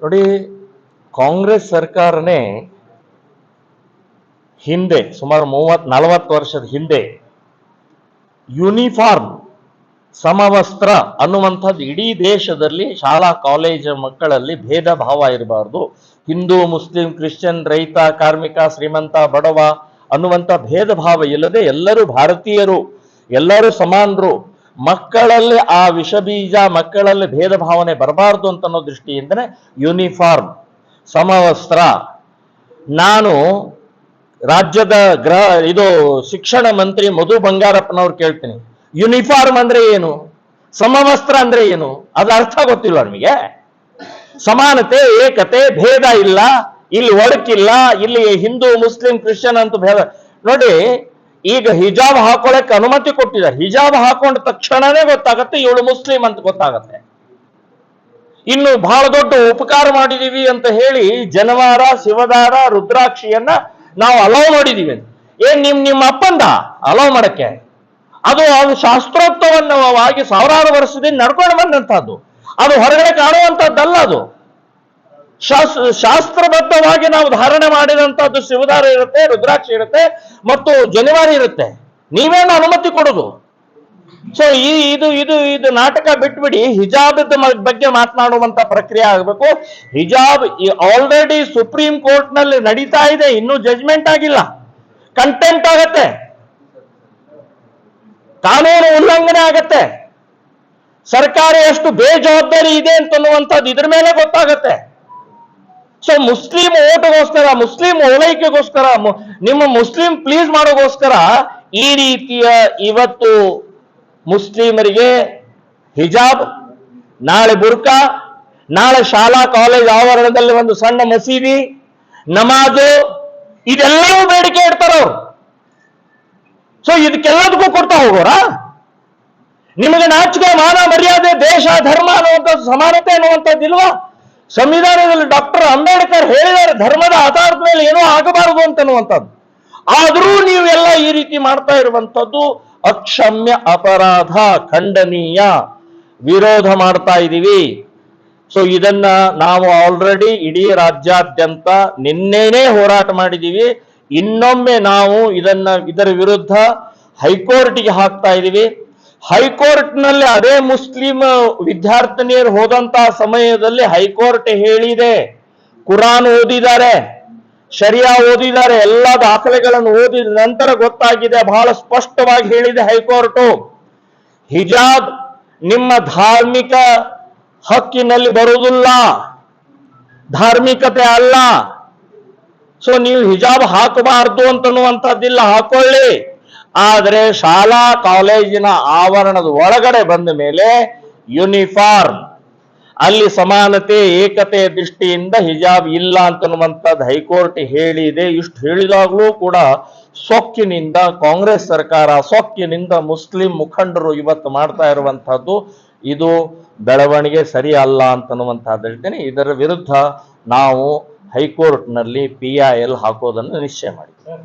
ನೋಡಿ, ಕಾಂಗ್ರೆಸ್ ಸರ್ಕಾರನೇ ಹಿಂದೆ ಸುಮಾರು 30-40 ವರ್ಷದ ಹಿಂದೆ ಯೂನಿಫಾರ್ಮ್ ಸಮವಸ್ತ್ರ ಅನ್ನುವಂಥದ್ದು ಇಡೀ ದೇಶದಲ್ಲಿ ಶಾಲಾ ಕಾಲೇಜ್ ಮಕ್ಕಳಲ್ಲಿ ಭೇದ ಭಾವ ಇರಬಾರ್ದು, ಹಿಂದೂ ಮುಸ್ಲಿಂ ಕ್ರಿಶ್ಚಿಯನ್ ರೈತ ಕಾರ್ಮಿಕ ಶ್ರೀಮಂತ ಬಡವ ಅನ್ನುವಂಥ ಭೇದ ಭಾವ ಇಲ್ಲದೆ ಎಲ್ಲರೂ ಭಾರತೀಯರು, ಎಲ್ಲರೂ ಸಮಾನರು, ಮಕ್ಕಳಲ್ಲಿ ಆ ವಿಷಬೀಜ ಮಕ್ಕಳಲ್ಲಿ ಭೇದ ಭಾವನೆ ಬರಬಾರ್ದು ಅಂತ ಅನ್ನೋ ದೃಷ್ಟಿಯಿಂದನೇ ಯೂನಿಫಾರ್ಮ್ ಸಮವಸ್ತ್ರ. ನಾನು ರಾಜ್ಯದ ಶಿಕ್ಷಣ ಮಂತ್ರಿ ಮಧು ಬಂಗಾರಪ್ಪನವ್ರು ಕೇಳ್ತೀನಿ, ಯೂನಿಫಾರ್ಮ್ ಅಂದ್ರೆ ಏನು, ಸಮವಸ್ತ್ರ ಅಂದ್ರೆ ಏನು, ಅದ್ರ ಅರ್ಥ ಗೊತ್ತಿಲ್ಲ ನಿಮಗೆ? ಸಮಾನತೆ, ಏಕತೆ, ಭೇದ ಇಲ್ಲ, ಇಲ್ಲಿ ಒಳಕಿಲ್ಲ, ಇಲ್ಲಿ ಹಿಂದೂ ಮುಸ್ಲಿಂ ಕ್ರಿಶ್ಚಿಯನ್ ಅಂತ ಭೇದ. ನೋಡಿ, ಈಗ ಹಿಜಾಬ್ ಹಾಕೊಳ್ಳಕ್ಕೆ ಅನುಮತಿ ಕೊಟ್ಟಿದ್ದಾರೆ, ಹಿಜಾಬ್ ಹಾಕೊಂಡ ತಕ್ಷಣನೇ ಗೊತ್ತಾಗತ್ತೆ ಇವಳು ಮುಸ್ಲಿಂ ಅಂತ ಗೊತ್ತಾಗತ್ತೆ. ಇನ್ನು ಬಹಳ ದೊಡ್ಡ ಉಪಕಾರ ಮಾಡಿದೀವಿ ಅಂತ ಹೇಳಿ ಜನವಾರ ಶಿವದಾರ ರುದ್ರಾಕ್ಷಿಯನ್ನ ನಾವು ಅಲೌ ಮಾಡಿದೀವಿ. ಏನ್ ನಿಮ್ಮ ಅಪ್ಪಂದ ಅಲೌ ಮಾಡಕ್ಕೆ? ಅದು ಶಾಸ್ತ್ರೋಕ್ತವನ್ನವಾಗಿ ಸಾವಿರಾರು ವರ್ಷದಿಂದ ನಡ್ಕೊಂಡು ಬಂದಂತಹದ್ದು, ಅದು ಹೊರಗಡೆ ಕಾಣುವಂತದ್ದಲ್ಲ. ಅದು ಶಾಸ್ತ್ರಬದ್ಧವಾಗಿ ನಾವು ಧಾರಣೆ ಮಾಡಿದಂತಹದ್ದು ಶಿವದಾರ ಇರುತ್ತೆ, ರುದ್ರಾಕ್ಷಿ ಇರುತ್ತೆ ಮತ್ತು ಜನಿವಾರ ಇರುತ್ತೆ. ನೀವೇನು ಅನುಮತಿ ಕೊಡೋದು? ಸೊ ಇದು ನಾಟಕ ಬಿಟ್ಬಿಡಿ, ಹಿಜಾಬ್ ಬಗ್ಗೆ ಮಾತನಾಡುವಂತ ಪ್ರಕ್ರಿಯೆ ಆಗಬೇಕು. ಹಿಜಾಬ್ ಆಲ್ರೆಡಿ ಸುಪ್ರೀಂ ಕೋರ್ಟ್ ನಲ್ಲಿ ನಡೀತಾ ಇದೆ, ಇನ್ನೂ ಜಜ್ಮೆಂಟ್ ಆಗಿಲ್ಲ, ಕಂಟೆಂಪ್ಟ್ ಆಗತ್ತೆ, ಕಾನೂನು ಉಲ್ಲಂಘನೆ ಆಗತ್ತೆ, ಸರ್ಕಾರ ಎಷ್ಟು ಬೇಜವಾಬ್ದಾರಿ ಇದೆ ಅಂತನ್ನುವಂಥದ್ದು ಇದ್ರ ಮೇಲೆ ಗೊತ್ತಾಗತ್ತೆ. ಸೊ ಮುಸ್ಲಿಂ ಓಟ್ಗೋಸ್ಕರ, ಮುಸ್ಲಿಂ ಓಲೈಕೆಗೋಸ್ಕರ, ನಿಮ್ಮ ಮುಸ್ಲಿಂ ಪ್ಲೀಸ್ ಮಾಡೋಗೋಸ್ಕರ ಈ ರೀತಿಯ ಇವತ್ತು ಮುಸ್ಲಿಮರಿಗೆ ಹಿಜಾಬ್, ನಾಳೆ ಬುರ್ಕಾ, ನಾಳೆ ಶಾಲಾ ಕಾಲೇಜ್ ಆವರಣದಲ್ಲಿ ಒಂದು ಸಣ್ಣ ಮಸೀದಿ, ನಮಾಜು, ಇದೆಲ್ಲವೂ ಬೇಡಿಕೆ ಇಡ್ತಾರ ಅವರು. ಸೊ ಇದಕ್ಕೆಲ್ಲದಕ್ಕೂ ಕೊಡ್ತಾ ಹೋಗೋರ? ನಿಮಗೆ ನಾಚಿಕೆ, ಮಾನ ಮರ್ಯಾದೆ, ದೇಶ ಧರ್ಮ ಅನ್ನುವಂಥದ್ದು, ಸಮಾನತೆ ಅನ್ನುವಂಥದ್ದು ಇಲ್ವಾ? ಸಂವಿಧಾನದಲ್ಲಿ ಡಾಕ್ಟರ್ ಅಂಬೇಡ್ಕರ್ ಹೇಳಿದ್ದಾರೆ ಧರ್ಮದ ಆಧಾರದ ಮೇಲೆ ಏನೂ ಆಗಬಾರದು ಅಂತನ್ನುವಂಥದ್ದು. ಆದರೂ ನೀವೆಲ್ಲ ಈ ರೀತಿ ಮಾಡ್ತಾ ಇರುವಂಥದ್ದು ಅಕ್ಷಮ್ಯ ಅಪರಾಧ, ಖಂಡನೀಯ, ವಿರೋಧ ಮಾಡ್ತಾ ಇದ್ದೀವಿ. ಸೊ ಇದನ್ನ ನಾವು ಆಲ್ರೆಡಿ ಇಡೀ ರಾಜ್ಯಾದ್ಯಂತ ನಿನ್ನೆನೇ ಹೋರಾಟ ಮಾಡಿದ್ದೀವಿ. ಇನ್ನೊಮ್ಮೆ ನಾವು ಇದರ ವಿರುದ್ಧ ಹೈಕೋರ್ಟ್ಗೆ ಹಾಕ್ತಾ ಇದ್ದೀವಿ. ಹೈಕೋರ್ಟ್ನಲ್ಲಿ ಅದೇ ಮುಸ್ಲಿಂ ವಿದ್ಯಾರ್ಥಿನಿಯರು ಹೋದಂತಹ ಸಮಯದಲ್ಲಿ ಹೈಕೋರ್ಟ್ ಹೇಳಿದೆ, ಕುರಾನ್ ಓದಿದ್ದಾರೆ, ಶರಿಯಾ ಓದಿದ್ದಾರೆ, ಎಲ್ಲ ದಾಖಲೆಗಳನ್ನು ಓದಿದ ನಂತರ ಗೊತ್ತಾಗಿದೆ, ಬಹಳ ಸ್ಪಷ್ಟವಾಗಿ ಹೇಳಿದೆ ಹೈಕೋರ್ಟು, ಹಿಜಾಬ್ ನಿಮ್ಮ ಧಾರ್ಮಿಕ ಹಕ್ಕಿನಲ್ಲಿ ಬರುವುದಿಲ್ಲ, ಧಾರ್ಮಿಕತೆ ಅಲ್ಲ. ಸೊ ನೀವು ಹಿಜಾಬ್ ಹಾಕಬಾರ್ದು ಅಂತನ್ನುವಂಥದ್ದಿಲ್ಲ, ಹಾಕೊಳ್ಳಿ. ಆದರೆ ಶಾಲಾ ಕಾಲೇಜಿನ ಆವರಣದ ಒಳಗಡೆ ಬಂದ ಮೇಲೆ ಯೂನಿಫಾರ್ಮ್, ಅಲ್ಲಿ ಸಮಾನತೆ ಏಕತೆಯ ದೃಷ್ಟಿಯಿಂದ ಹಿಜಾಬ್ ಇಲ್ಲ ಅಂತನ್ನುವಂಥದ್ದು ಹೈಕೋರ್ಟ್ ಹೇಳಿದೆ. ಇಷ್ಟು ಹೇಳಿದಾಗಲೂ ಕೂಡ ಸೊಕ್ಕಿನಿಂದ ಕಾಂಗ್ರೆಸ್ ಸರ್ಕಾರ, ಸೊಕ್ಕಿನಿಂದ ಮುಸ್ಲಿಂ ಮುಖಂಡರು ಇವತ್ತು ಮಾಡ್ತಾ ಇರುವಂತಹದ್ದು ಇದು ಬೆಳವಣಿಗೆ ಸರಿ ಅಲ್ಲ ಅಂತನ್ನುವಂಥದ್ದು ಹೇಳ್ತೇನೆ. ಇದರ ವಿರುದ್ಧ ನಾವು ಹೈಕೋರ್ಟ್ನಲ್ಲಿ PIL ಹಾಕೋದನ್ನು ನಿಶ್ಚಯ ಮಾಡಿದ್ದೇವೆ.